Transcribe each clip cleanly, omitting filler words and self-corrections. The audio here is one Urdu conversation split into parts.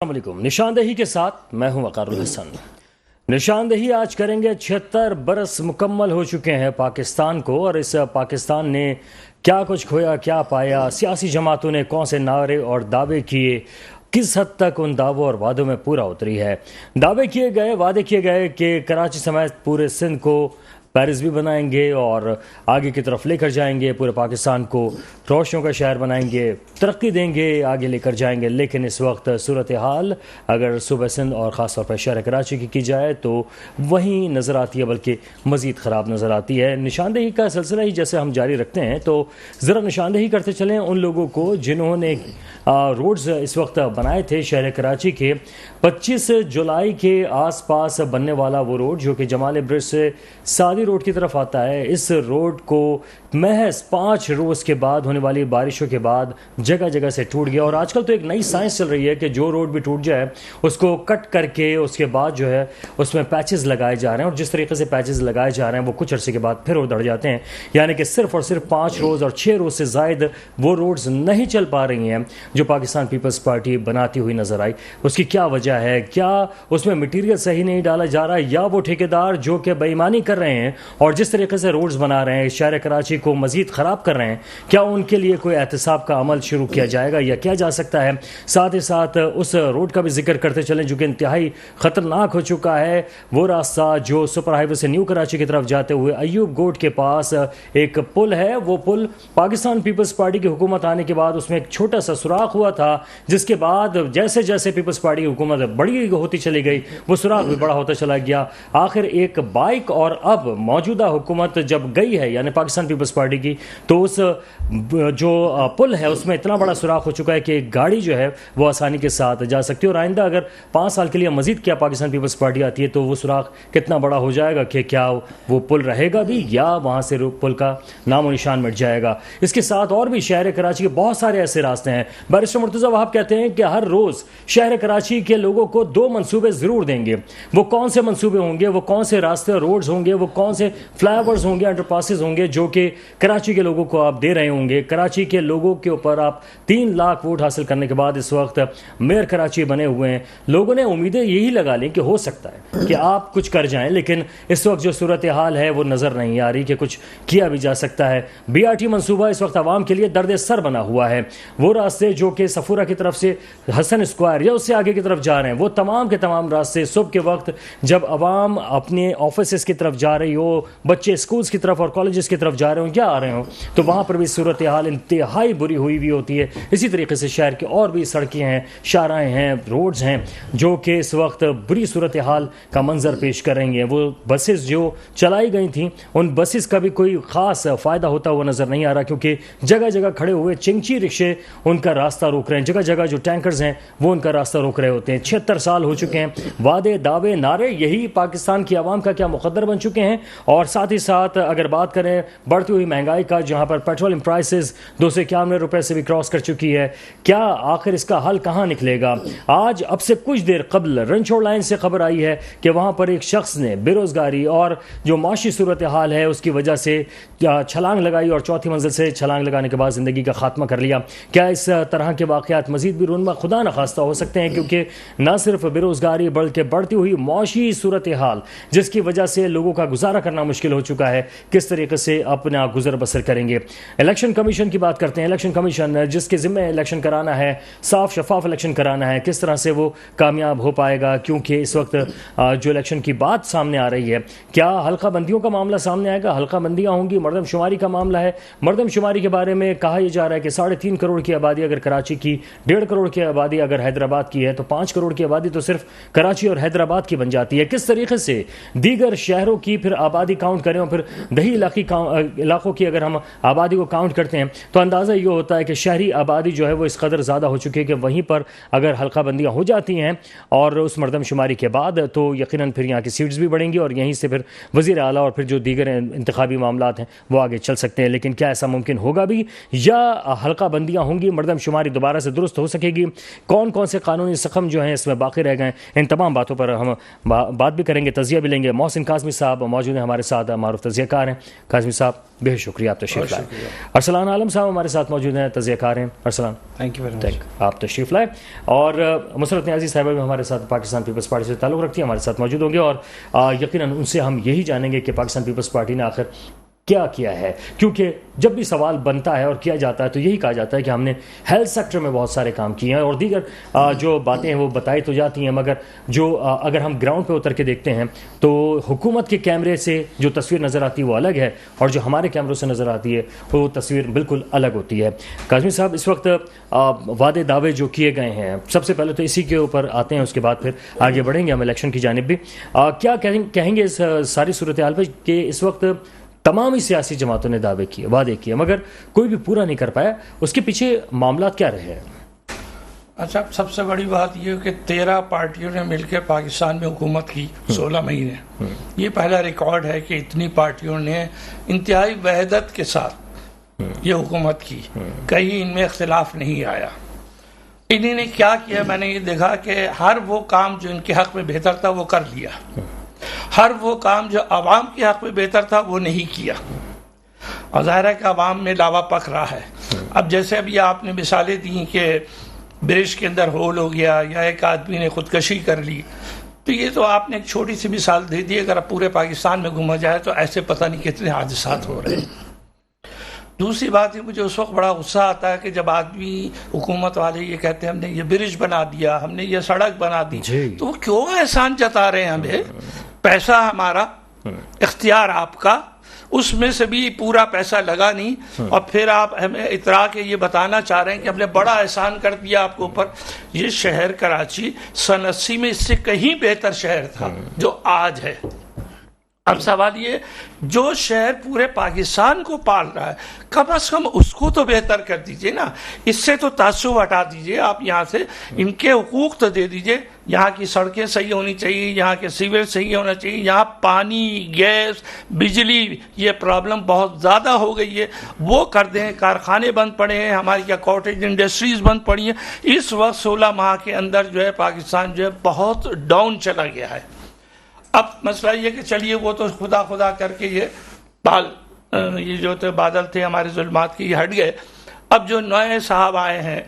السلام علیکم۔ نشاندہی کے ساتھ میں ہوں وقار الحسن۔ نشاندہی آج کریں گے 76 برس مکمل ہو چکے ہیں پاکستان کو، اور اس پاکستان نے کیا کچھ کھویا، کیا پایا، سیاسی جماعتوں نے کون سے نعرے اور دعوے کیے، کس حد تک ان دعووں اور وعدوں میں پورا اتری ہے۔ دعوے کیے گئے، وعدے کیے گئے کہ کراچی سمیت پورے سندھ کو پیرس بھی بنائیں گے اور آگے کی طرف لے کر جائیں گے، پورے پاکستان کو روشنیوں کا شہر بنائیں گے، ترقی دیں گے، آگے لے کر جائیں گے۔ لیکن اس وقت صورتحال اگر صوبہ سندھ اور خاص طور پر شہر کراچی کی جائے تو وہیں نظر آتی ہے، بلکہ مزید خراب نظر آتی ہے۔ نشاندہی کا سلسلہ ہی جیسے ہم جاری رکھتے ہیں تو ذرا نشاندہی کرتے چلیں ان لوگوں کو جنہوں نے روڈز اس وقت بنائے تھے شہر کراچی کے۔ 25 جولائی کے آس پاس بننے والا وہ روڈ جو کہ جمال برج سے سعدی روڈ کی طرف آتا ہے، اس روڈ کو محض 5 روز کے بعد ہونے والی بارشوں کے بعد جگہ جگہ سے ٹوٹ گیا۔ اور آج کل تو ایک نئی سائنس چل رہی ہے کہ جو روڈ بھی ٹوٹ جائے اس کو کٹ کر کے اس کے بعد جو ہے اس میں پیچز لگائے جا رہے ہیں، اور جس طریقے سے پیچز لگائے جا رہے ہیں وہ کچھ عرصے کے بعد پھر ادھڑ جاتے ہیں، یعنی کہ صرف اور صرف 5 روز اور 6 روز سے زائد وہ روڈز نہیں چل پا رہی ہیں جو پاکستان پیپلز پارٹی بناتی ہوئی نظر آئی۔ اس کی کیا وجہ ہے؟ کیا اس میں مٹیریل صحیح نہیں ڈالا جا رہا، یا وہ ٹھیکیدار جو کہ بے ایمانی کر رہے ہیں اور جس طریقے سے روڈز بنا رہے ہیں شہر کراچی کو مزید خراب کر رہے ہیں، کیا ان کے لیے کوئی احتساب کا عمل شروع کیا جائے گا یا کیا جا سکتا ہے؟ ساتھ ہی ساتھ اس روڈ کا بھی ذکر کرتے چلیں جو کہ انتہائی خطرناک ہو چکا ہے، وہ راستہ جو سپر ہائی وے سے نیو کراچی کی طرف جاتے ہوئے ایوب گوٹ کے پاس ایک پل ہے۔ وہ پل پاکستان پیپلز پارٹی کی حکومت آنے کے بعد اس میں ایک چھوٹا سا سوراخ ہوا تھا، جس کے بعد جیسے جیسے پیپلز پارٹی کی حکومت بڑی ہوتی چلی گئی وہ سوراخ بھی بڑا ہوتا چلا گیا۔ آخر ایک بائک، اور اب موجودہ حکومت جب گئی ہے یعنی پاکستان پیپلز پارٹی کی، تو اس جو پل ہے اس میں اتنا بڑا سوراخ ہو چکا ہے کہ ایک گاڑی جو ہے وہ آسانی کے ساتھ جا سکتی ہے، اور آئندہ اگر 5 سال کے لیے مزید کیا پاکستان پیپلز پارٹی آتی ہے تو وہ سوراخ کتنا بڑا ہو جائے گا کہ کیا وہ پل رہے گا بھی یا وہاں سے پل کا نام و نشان مٹ جائے گا۔ اس کے ساتھ اور بھی شہر کراچی کے بہت سارے ایسے راستے ہیں۔ بیرسٹر مرتضی وہاب کہتے ہیں کہ ہر روز شہر کراچی کے لوگوں کو 2 منصوبے ضرور دیں گے۔ وہ کون سے منصوبے ہوں گے، وہ کون سے راستے اور روڈز ہوں گے، وہ کون سے فلائی اوورز ہوں گے، انڈر پاسز ہوں گے جو کہ کراچی کے لوگوں کو آپ دے رہے ہوں گے۔ کراچی کے لوگوں کے اوپر آپ 3 لاکھ ووٹ حاصل کرنے کے بعد اس وقت میئر کراچی بنے ہوئے ہیں۔ لوگوں نے امیدیں یہی لگا لیں کہ ہو سکتا ہے کہ آپ کچھ کر جائیں، لیکن اس وقت جو صورتحال ہے وہ نظر نہیں آ رہی کہ کچھ کیا بھی جا سکتا ہے۔ BRT منصوبہ اس وقت عوام کے لیے درد سر بنا ہوا ہے۔ وہ راستے جو کہ صفورہ کی طرف سے حسن اسکوائر یا اس سے آگے کی طرف جا رہے ہیں، وہ تمام کے تمام راستے صبح کے وقت جب عوام اپنے آفیسز کی طرف جا رہی ہو، بچے اسکولز کی طرف اور کالجز کی طرف جا رہے ہوں یا آ رہے ہوں، تو وہاں پر بھی صورتحال انتہائی بری ہوئی ہوتی ہے۔ اسی طریقے سے شہر کے اور بھی سڑکیں ہیں، شاہراہیں ہیں، روڈز ہیں جو کہ اس وقت بری صورتحال کا منظر پیش کر رہی ہیں۔ وہ بسز جو چلائی گئی تھیں ان بسز کا بھی کوئی خاص فائدہ ہوتا ہوا نظر نہیں آ رہا، کیونکہ جگہ جگہ کھڑے ہوئے چنگچی رکشے ان کا راستہ روک رہے ہیں، جگہ جگہ جو ٹینکرز ہیں وہ ان کا راستہ روک رہے ہوتے ہیں۔ 76 سال ہو چکے ہیں، وعدے، دعوے، نعرے یہی پاکستان کی عوام کا کیا مقدر بن چکے ہیں۔ اور ساتھ ہی ساتھ اگر بات کریں بڑھتی ہوئی مہنگائی کا، جہاں پر پیٹرول پرائسز 291 روپے سے بھی کراس کر چکی ہے، کیا آخر اس کا حل کہاں نکلے گا؟ آج اب سے کچھ دیر قبل رنچوڑ لائن سے خبر آئی ہے کہ وہاں پر ایک شخص نے بے روزگاری اور جو معاشی صورتحال ہے اس کی وجہ سے چھلانگ لگائی اور 4تھی منزل سے چھلانگ لگانے کے بعد زندگی کا خاتمہ کر لیا۔ کیا اس طرح کے واقعات مزید بھی رونما خدا نخواستہ ہو سکتے ہیں؟ کیونکہ نہ صرف بے روزگاری بلکہ بڑھتی ہوئی معاشی صورتحال جس کی وجہ سے لوگوں کا گزارا کرنا مشکل ہو چکا ہے، کس طریقے سے اپنا گزر بسر کریں گے۔ الیکشن کمیشن کی بات کرتے ہیں۔ الیکشن کمیشن جس کے ذمہ الیکشن کرانا ہے، صاف شفاف الیکشن کرانا ہے، کس طرح سے وہ کامیاب ہو پائے گا؟ کیونکہ اس وقت جو الیکشن کی بات سامنے آ رہی ہے، کیا حلقہ بندیوں کا معاملہ سامنے آئے گا؟ حلقہ بندیاں ہوں گی، مردم شماری کا معاملہ ہے۔ مردم شماری کے بارے میں کہا یہ جا رہا ہے کہ 3.5 کروڑ کی آبادی اگر کراچی کی، 1.5 کروڑ کی آبادی اگر حیدرآباد کی ہے، تو 5 کروڑ کی آبادی تو صرف کراچی اور حیدرآباد کی بن جاتی ہے۔ کس طریقے سے دیگر شہروں کی پھر آبادی کاؤنٹ کریں اور پھر دیہی علاقوں کی اگر ہم آبادی کو کاؤنٹ کرتے ہیں تو اندازہ یہ ہوتا ہے کہ شہری آبادی جو ہے وہ اس قدر زیادہ ہو چکی ہے کہ وہیں پر اگر حلقہ بندیاں ہو جاتی ہیں اور اس مردم شماری کے بعد تو یقیناً پھر یہاں کی سیٹس بھی بڑھیں گی اور یہیں سے پھر وزیر اعلیٰ اور پھر جو دیگر انتخابی معاملات ہیں وہ آگے چل سکتے ہیں۔ لیکن کیا ایسا ممکن ہوگا بھی، یا حلقہ بندیاں ہوں گی، مردم شماری دوبارہ سے درست ہو سکے گی؟ کون کون سے قانونی زخم جو ہیں اس میں باقی رہ گئے؟ ان تمام باتوں پر ہم بات بھی کریں گے، تجزیہ بھی لیں گے۔ محسن کاظمی صاحب موجود ہیں ہیں ہمارے ساتھ معروف تجزیہ کار ہیں کاظمی صاحب، بے شکریہ آپ تشریف لائے. ارسلان عالم صاحب ہمارے ساتھ موجود ہیں، تجزیہ کار ہیں. Arslan thank you very much, آپ تشریف لائے. اور مسرت نیازی صاحبہ بھی ہمارے ساتھ پاکستان پیپلز پارٹی سے تعلق رکھتی ہیں، ہمارے ساتھ موجود ہوں گے اور یقیناً ان سے ہم یہی جانیں گے کہ پاکستان پیپلز پارٹی نے آخر کیا ہے. کیونکہ جب بھی سوال بنتا ہے اور کیا جاتا ہے تو یہی کہا جاتا ہے کہ ہم نے ہیلتھ سیکٹر میں بہت سارے کام کیے ہیں اور دیگر جو باتیں ہیں وہ بتائی تو جاتی ہیں، مگر اگر ہم گراؤنڈ پہ اتر کے دیکھتے ہیں تو حکومت کے کیمرے سے جو تصویر نظر آتی ہے وہ الگ ہے اور جو ہمارے کیمروں سے نظر آتی ہے وہ تصویر بالکل الگ ہوتی ہے. کاظمی صاحب، اس وقت وعدے دعوے جو کیے گئے ہیں، سب سے پہلے تو اسی کے اوپر آتے ہیں، اس کے بعد پھر آگے بڑھیں گے ہم الیکشن کی جانب بھی. کیا کہیں گے اس ساری صورتحال پہ کہ اس وقت تمام ہی سیاسی جماعتوں نے وعدے کیے مگر کوئی بھی پورا نہیں کر پایا، اس کے پیچھے معاملات کیا رہے ہیں؟ اچھا، سب سے بڑی بات یہ کہ 13 پارٹیوں نے مل کے پاکستان میں حکومت کی 16 مہینے. یہ پہلا ریکارڈ ہے کہ اتنی پارٹیوں نے انتہائی وحدت کے ساتھ یہ حکومت کی، کہیں ان میں اختلاف نہیں آیا. انہوں نے کیا کیا، میں نے یہ دیکھا کہ ہر وہ کام جو ان کے حق میں بہتر تھا وہ کر لیا، ہر وہ کام جو عوام کے حق میں بہتر تھا وہ نہیں کیا، اور ظاہر ہے کہ عوام میں لاوا پک رہا ہے. اب جیسے ابھی آپ نے مثالیں دیں کہ برج کے اندر ہول ہو گیا یا ایک آدمی نے خودکشی کر لی، تو یہ تو آپ نے ایک چھوٹی سی مثال دے دی، اگر اب پورے پاکستان میں گھوما جائے تو ایسے پتہ نہیں کتنے حادثات ہو رہے ہیں. دوسری بات ہے، مجھے اس وقت بڑا غصہ آتا ہے کہ جب آدمی حکومت والے یہ کہتے ہیں ہم نے یہ برج بنا دیا، ہم نے یہ سڑک بنا دی، تو وہ کیوں احسان جتا رہے ہیں ہمیں؟ پیسہ ہمارا، اختیار آپ کا، اس میں سے بھی پورا پیسہ لگا نہیں، اور پھر آپ ہمیں اترا کے یہ بتانا چاہ رہے ہیں کہ ہم نے بڑا احسان کر دیا آپ کے اوپر. یہ شہر کراچی سن 80 میں اس سے کہیں بہتر شہر تھا جو آج ہے. اب سوال یہ، جو شہر پورے پاکستان کو پال رہا ہے کم از کم اس کو تو بہتر کر دیجئے نا. اس سے تو تعصب ہٹا دیجئے، آپ یہاں سے ان کے حقوق تو دے دیجئے. یہاں کی سڑکیں صحیح ہونی چاہیے، یہاں کے سیوریج صحیح ہونا چاہیے، یہاں پانی، گیس، بجلی، یہ پرابلم بہت زیادہ ہو گئی ہے، وہ کر دیں. کارخانے بند پڑے ہیں، ہماری کیا کاٹیج انڈسٹریز بند پڑی ہیں. اس وقت 16 ماہ کے اندر جو ہے پاکستان جو ہے بہت ڈاؤن چلا گیا ہے. اب مسئلہ یہ کہ چلیے وہ تو خدا کر کے یہ جو تھے بادل تھے ہمارے ظلمات کے، یہ ہٹ گئے. اب جو نئے صاحب آئے ہیں،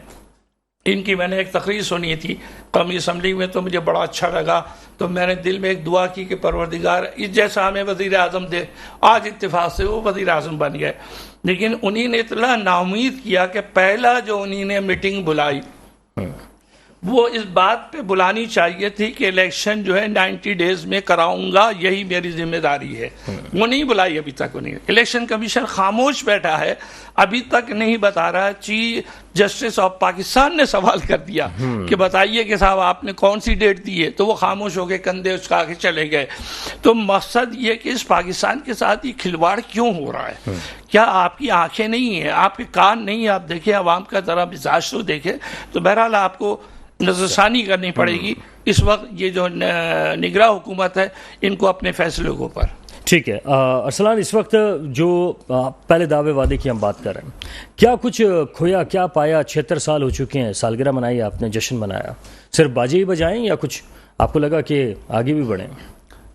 ان کی میں نے ایک تقریر سنی تھی قومی اسمبلی میں، تو مجھے بڑا اچھا لگا. تو میں نے دل میں ایک دعا کی کہ پروردگار اس جیسا ہمیں وزیر اعظم دے. آج اتفاق سے وہ وزیر اعظم بن گئے. لیکن انہی نے اتنا ناامید کیا کہ پہلا جو انہی نے میٹنگ بلائی وہ اس بات پہ بلانی چاہیے تھی کہ الیکشن جو ہے 90 ڈیز میں کراؤں گا، یہی میری ذمہ داری ہے. وہ نہیں بلائی ابھی تک. انہیں الیکشن کمیشن خاموش بیٹھا ہے، ابھی تک نہیں بتا رہا. چیف جسٹس آف پاکستان نے سوال کر دیا کہ بتائیے کہ صاحب آپ نے کون سی ڈیٹ دی ہے، تو وہ خاموش ہو کے کندھے اچکا کے چلے گئے. تو مقصد یہ کہ اس پاکستان کے ساتھ یہ کھلواڑ کیوں ہو رہا ہے؟ کیا آپ کی آنکھیں نہیں ہیں، آپ کے کان نہیں ہیں؟ آپ دیکھیں عوام کا ذرا مزاج تو دیکھیں. تو بہرحال آپ کو نظر ثانی کرنی پڑے گی اس وقت. یہ جو نگراں حکومت ہے ان کو اپنے فیصلوں کے اوپر. ٹھیک ہے ارسلان، اس وقت جو پہلے دعوے وعدے کی ہم بات کر رہے ہیں، کیا کچھ کھویا کیا پایا؟ 76 سال ہو چکے ہیں، سالگرہ منائی آپ نے، جشن منایا، صرف باجے ہی بجائیں یا کچھ آپ کو لگا کہ آگے بھی بڑھیں؟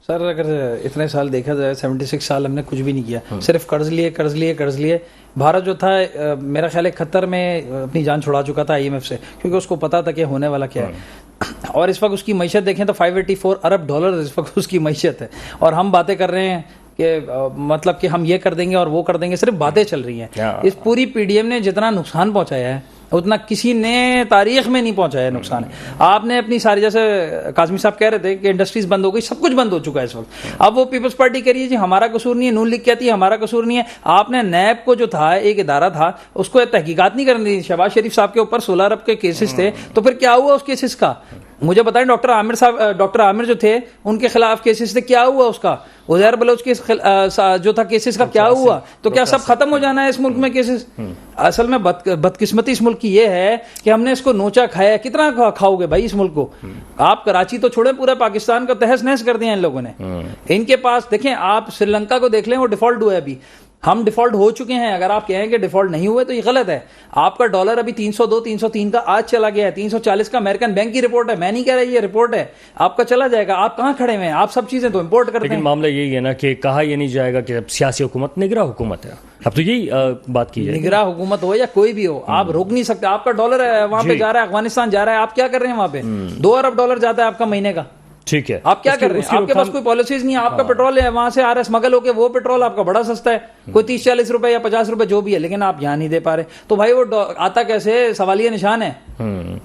سر اگر اتنے سال دیکھا جائے 76 سال ہم نے کچھ بھی نہیں کیا، صرف قرض لیے. بھارت جو تھا میرا خیال ہے 71 میں اپنی جان چھڑا چکا تھا IMF سے، کیونکہ اس کو پتا تھا کہ ہونے والا کیا ہے. اور اس وقت اس کی معیشت دیکھیں تو $584 ارب اس وقت اس کی معیشت ہے. اور ہم باتیں کر رہے ہیں کہ مطلب کہ ہم یہ کر دیں گے اور وہ کر دیں گے، صرف باتیں چل رہی ہیں. اس پوری PDM نے جتنا نقصان پہنچایا ہے اتنا کسی نے تاریخ میں نہیں پہنچایا نقصان. آپ نے اپنی ساری، جیسے کاظمی صاحب کہہ رہے تھے کہ انڈسٹریز بند ہو گئی، سب کچھ بند ہو چکا ہے اس وقت. اب وہ پیپلز پارٹی کہہ رہی ہے جی ہمارا قصور نہیں ہے، نون لیگ کہتی ہے ہمارا قصور نہیں ہے. آپ نے نیب کو جو تھا ایک ادارہ تھا اس کو تحقیقات نہیں کرنی تھی. شہباز شریف صاحب کے اوپر 16 ارب کے کیسز تھے، تو پھر کیا ہوا اس کیسز کا؟ مجھے بتائیں. ڈاکٹر عامر جو تھے ان کے خلاف کیسز تھے، کیا ہوا اس کا؟ عزیر بلوچ کے جو تھا کیسز کا کیا ہوا؟ تو کیا سب ختم ہو جانا ہے اس ملک میں کیسز؟ اصل میں بدقسمتی اس ملک کی یہ ہے کہ ہم نے اس کو نوچا کھایا. کتنا کھاؤ گے بھائی اس ملک کو؟ آپ کراچی تو چھوڑیں، پورے پاکستان کا تہس نہس کر دیا ان لوگوں نے. ان کے پاس دیکھیں، آپ سری لنکا کو دیکھ لیں، وہ ڈیفالٹ ہوا ہے ابھی. ہم ڈیفالٹ ہو چکے ہیں. اگر آپ کہیں کہ ڈیفالٹ نہیں ہوئے تو یہ غلط ہے. آپ کا ڈالر ابھی 302 303 کا آج چلا گیا ہے, 340 کا امریکن بینک کی رپورٹ ہے, میں نہیں کہہ رہا یہ رپورٹ ہے, آپ کا چلا جائے گا. آپ کہاں کھڑے ہوئے ہیں, آپ سب چیزیں تو امپورٹ کرتے ہیں. لیکن معاملہ یہی ہے نا کہ کہا یہ نہیں جائے گا کہ اب سیاسی حکومت نگراں حکومت ہے, اب تو یہی بات کی جائے. نگراں حکومت ہو یا کوئی بھی ہو, آپ روک نہیں سکتے. آپ کا ڈالر وہاں پہ جا رہا ہے, افغانستان جا رہا ہے, آپ کیا کر رہے ہیں وہاں پہ؟ 2 ارب ڈالر جاتا ہے آپ کا مہینے کا. ٹھیک ہے, آپ کیا کر رہے ہیں؟ آپ کے پاس کوئی پالیسیز نہیں ہے. آپ کا پیٹرول ہے وہاں سے آ رہا ہے اسمگل ہو کے, وہ پیٹرول آپ کا بڑا سستا ہے, کوئی 30-40 روپے یا 50 روپے جو بھی ہے, لیکن آپ یہاں نہیں دے پا رہے. تو بھائی وہ آتا کیسے؟ سوالیہ نشان ہے.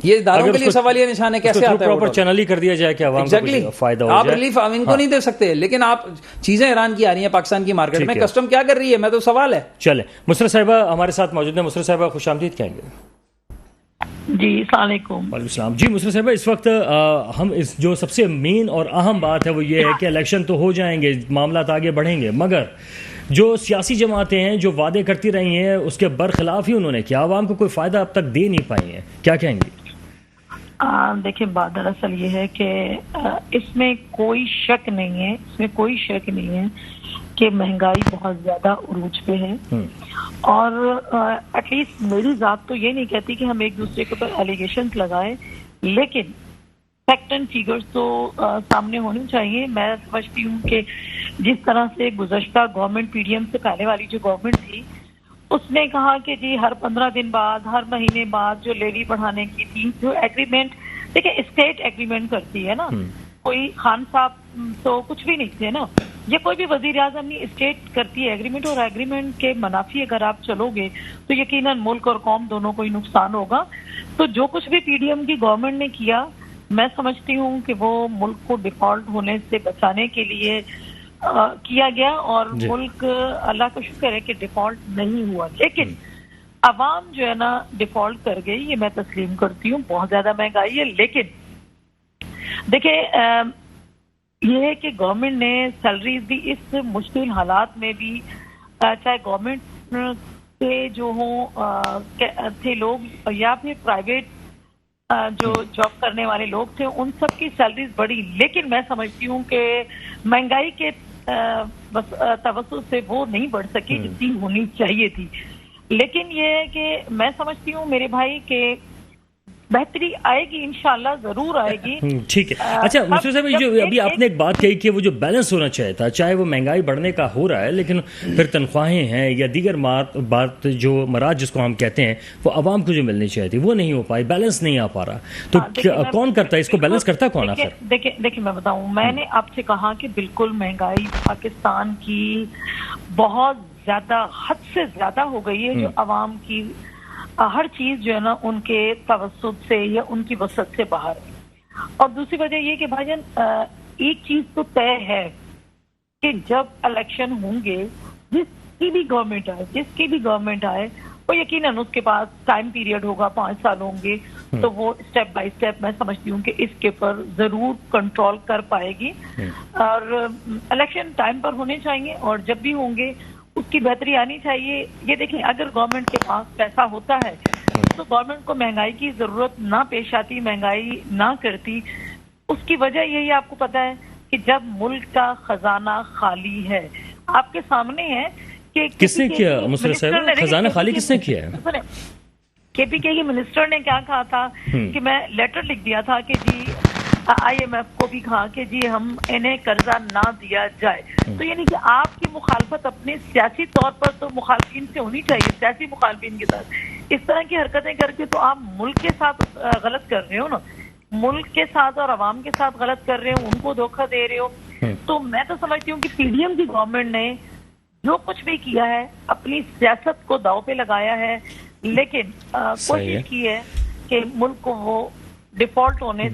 یہ اداروں کے لیے سوالیہ نشان ہے. کیسے آتا ہے؟ پراپر چینل ہی کر دیا جائے کہ عوام کو فائدہ ہو جائے. آپ ریلیف ان کو نہیں دے سکتے, لیکن آپ چیزیں ایران کی آ رہی ہیں پاکستان کی مارکیٹ میں, کسٹم کیا کر رہی ہے؟ میں تو سوال ہے. چلیں, مسرت صاحبہ ہمارے ساتھ موجود ہیں. مسرت صاحبہ خوش آمدید کہیں گے. جی السلام علیکم. وعلیکم السلام. جی مسرت صاحبہ, اس وقت ہم اس جو سب سے مین اور اہم بات ہے وہ یہ ہے کہ الیکشن تو ہو جائیں گے, معاملات آگے بڑھیں گے, مگر جو سیاسی جماعتیں ہیں جو وعدے کرتی رہی ہیں اس کے برخلاف ہی انہوں نے کیا, عوام کو کوئی فائدہ اب تک دے نہیں پائی ہیں, کیا کہیں گی؟ دیکھیں بات دراصل یہ ہے کہ اس میں کوئی شک نہیں ہے کہ مہنگائی بہت زیادہ عروج پہ ہے, اور ایٹ لیسٹ میری ذات تو یہ نہیں کہتی کہ ہم ایک دوسرے کے اوپر ایلیگیشنز لگائیں, لیکن فیکٹ اینڈ فیگرز تو سامنے ہونی چاہیے. میں سمجھتی ہوں کہ جس طرح سے گزشتہ گورنمنٹ پی ڈی ایم سے پہلے والی جو گورنمنٹ تھی, اس نے کہا کہ جی ہر 15 دن بعد, ہر مہینے بعد جو لیوی بڑھانے کی تھی, جو ایگریمنٹ, دیکھیں اسٹیٹ ایگریمنٹ کرتی ہے نا, کوئی خان صاحب تو کچھ بھی نہیں تھے نا, یا کوئی بھی وزیر اعظم نہیں, اسٹیٹ کرتی ہے ایگریمنٹ, اور ایگریمنٹ کے منافی اگر آپ چلو گے تو یقیناً ملک اور قوم دونوں کو ہی نقصان ہوگا. تو جو کچھ بھی پی ڈی ایم کی گورنمنٹ نے کیا, میں سمجھتی ہوں کہ وہ ملک کو ڈیفالٹ ہونے سے بچانے کے لیے کیا گیا, اور ملک اللہ کا شکر ہے کہ ڈیفالٹ نہیں ہوا. لیکن عوام جو ہے نا ڈیفالٹ کر گئی, یہ میں تسلیم کرتی ہوں, بہت زیادہ مہنگائی ہے. لیکن دیکھیں یہ ہے کہ گورنمنٹ نے سیلریز بھی اس مشکل حالات میں بھی, چاہے گورنمنٹ کے جو ہوں تھے لوگ یا پھر پرائیویٹ جو جاب کرنے والے لوگ تھے, ان سب کی سیلریز بڑھی. لیکن میں سمجھتی ہوں کہ مہنگائی کے توسط سے وہ نہیں بڑھ سکی جتنی ہونی چاہیے تھی. لیکن یہ ہے کہ میں سمجھتی ہوں میرے بھائی کہ بہتری آئے گی, انشاءاللہ ضرور آئے گی. ٹھیک ہے. اچھا مسرت صاحب, جو ابھی آپ نے ایک بات کہی کہ وہ جو بیلنس ہونا چاہیے تھا, چاہے وہ مہنگائی بڑھنے کا ہو رہا ہے لیکن پھر تنخواہیں ہیں یا دیگر بات جو مراد جس کو ہم کہتے ہیں وہ عوام کو جو ملنی چاہیے تھی وہ نہیں ہو پائی, بیلنس نہیں آ پا رہا, تو کون کرتا ہے اس کو بیلنس؟ کرتا کون آخر؟ دیکھیں میں بتاؤں, میں نے آپ سے کہا کہ بالکل مہنگائی پاکستان کی بہت زیادہ, حد سے زیادہ ہو گئی ہے, جو عوام کی ہر چیز جو ہے نا ان کے توسط سے یا ان کی وسعت سے باہر ہے. اور دوسری وجہ یہ کہ بھائی جان ایک چیز تو طے ہے کہ جب الیکشن ہوں گے, جس کی بھی گورنمنٹ آئے وہ یقیناً اس کے پاس ٹائم پیریڈ ہوگا, 5 سال ہوں گے, تو وہ اسٹیپ بائی اسٹیپ میں سمجھتی ہوں کہ اس کے پر ضرور کنٹرول کر پائے گی. اور الیکشن ٹائم پر ہونے چاہیے, اور جب بھی ہوں گے اس کی بہتری آنی چاہیے. یہ دیکھیں اگر گورنمنٹ کے پاس پیسہ ہوتا ہے تو گورنمنٹ کو مہنگائی کی ضرورت نہ پیش آتی, مہنگائی نہ کرتی. اس کی وجہ یہی آپ کو پتہ ہے کہ جب ملک کا خزانہ خالی ہے, آپ کے سامنے ہے کہ کس نے کیا مسرت صاحب, خزانہ خالی کس نے کیا ہے؟ کے پی کے منسٹر نے کیا کہا تھا کہ میں لیٹر لکھ دیا تھا کہ جی آئی ایم ایف کو بھی کہا کہ جی ہم انہیں قرضہ نہ دیا جائے. تو یعنی کہ آپ کی مخالفت اپنے سیاسی طور پر تو مخالفین سے ہونی چاہیے, سیاسی مخالفین کے ساتھ. اس طرح کی حرکتیں کر کے تو آپ ملک کے ساتھ غلط کر رہے ہو نا, ملک کے ساتھ اور عوام کے ساتھ غلط کر رہے ہو, ان کو دھوکہ دے رہے ہو. تو میں تو سمجھتی ہوں کہ پی ڈی ایم کی گورنمنٹ نے جو کچھ بھی کیا ہے اپنی سیاست کو داؤ پہ لگایا ہے, لیکن کوشش کی ہے کہ ملک کو وہ ڈیفالٹ ہونے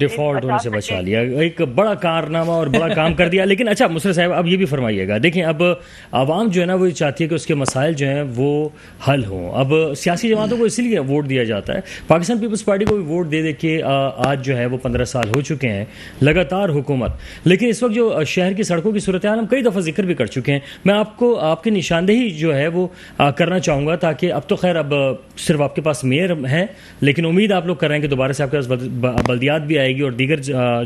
سے بچا لیا. ایک بڑا کارنامہ اور بڑا کام کر دیا. لیکن اچھا مسرت صاحب اب یہ بھی فرمائیے گا, دیکھیں اب عوام جو ہے نا وہ چاہتی ہے کہ اس کے مسائل جو ہیں وہ حل ہوں. اب سیاسی جماعتوں کو اسی لیے ووٹ دیا جاتا ہے. پاکستان پیپلز پارٹی کو بھی ووٹ دے کے آج جو ہے وہ 15 سال ہو چکے ہیں لگاتار حکومت. لیکن اس وقت جو شہر کی سڑکوں کی صورتحال ہم کئی دفعہ ذکر بھی کر چکے ہیں. میں آپ کو آپ کی نشاندہی جو ہے وہ کرنا چاہوں گا, تاکہ اب تو خیر اب صرف آپ کے پاس میئر ہے, لیکن امید آپ لوگ کر رہے ہیں کہ دوبارہ سے آپ کے پاس بلدیات بھی آئے گی اور دیگر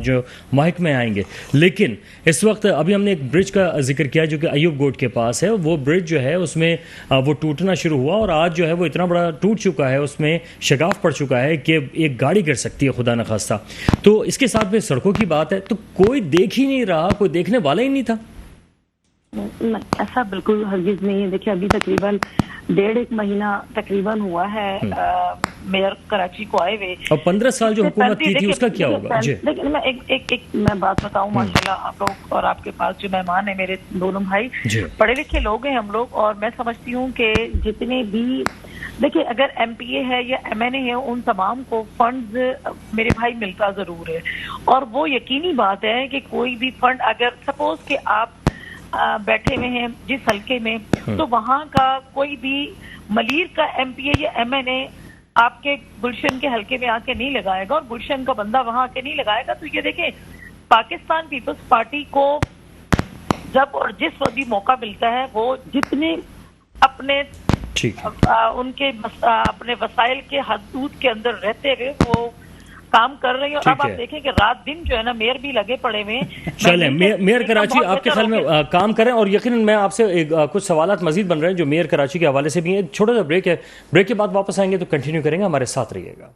جو محکمے آئیں گے. لیکن اس وقت ابھی ہم نے ایک برج کا ذکر کیا جو کہ ایوب گوٹ کے پاس ہے. وہ برج جو ہے اس میں وہ ٹوٹنا شروع ہوا اور آج جو ہے وہ اتنا بڑا ٹوٹ چکا ہے, اس میں شگاف پڑ چکا ہے کہ ایک گاڑی گر سکتی ہے خدا نخواستہ. تو اس کے ساتھ میں سڑکوں کی بات ہے تو کوئی دیکھ ہی نہیں رہا, کوئی دیکھنے والا ہی نہیں تھا. ایسا بالکل ہرگز نہیں ہے. دیکھیں ابھی تقریباً 1.5 مہینہ تقریباً ہوا ہے میئر کراچی کو آئے ہوئے, اور 15 سال جو حکومت کی تھی اس کا کیا ہوگا. جی لیکن میں ایک میں بات بتاؤں, ماشاءاللہ آپ لوگ اور آپ کے پاس جو مہمان ہیں میرے دونوں بھائی پڑھے لکھے لوگ ہیں ہم لوگ, اور میں سمجھتی ہوں کہ جتنے بھی دیکھیں اگر ایم پی اے ہے یا ایم این اے ہے ان تمام کو فنڈز میرے بھائی ملتا ضرور ہے. اور وہ یقینی بات ہے کہ کوئی بھی فنڈ اگر سپوز کہ آپ بیٹھے ہوئے ہیں جس حلقے میں, تو وہاں کا کوئی بھی ملیر کا ایم پی اے یا ایم این اے آپ کے گلشن کے حلقے میں آ کے نہیں لگائے گا اور گلشن کا بندہ وہاں آ کے نہیں لگائے گا. تو یہ دیکھیں پاکستان پیپلز پارٹی کو جب اور جس وقت بھی موقع ملتا ہے وہ جتنے اپنے ان کے اپنے وسائل کے حدود کے اندر رہتے ہوئے وہ کام کر رہی ہیں. اور اب آپ دیکھیں کہ رات دن جو ہے نا میئر بھی لگے پڑے ہوئے ہیں. چلیں میئر کراچی آپ کے خیال میں کام کریں, اور یقیناً میں آپ سے کچھ سوالات مزید بن رہے ہیں جو میئر کراچی کے حوالے سے بھی ہیں. ایک چھوٹا سا بریک ہے, بریک کے بعد واپس آئیں گے تو کنٹینیو کریں گے, ہمارے ساتھ رہیے گا.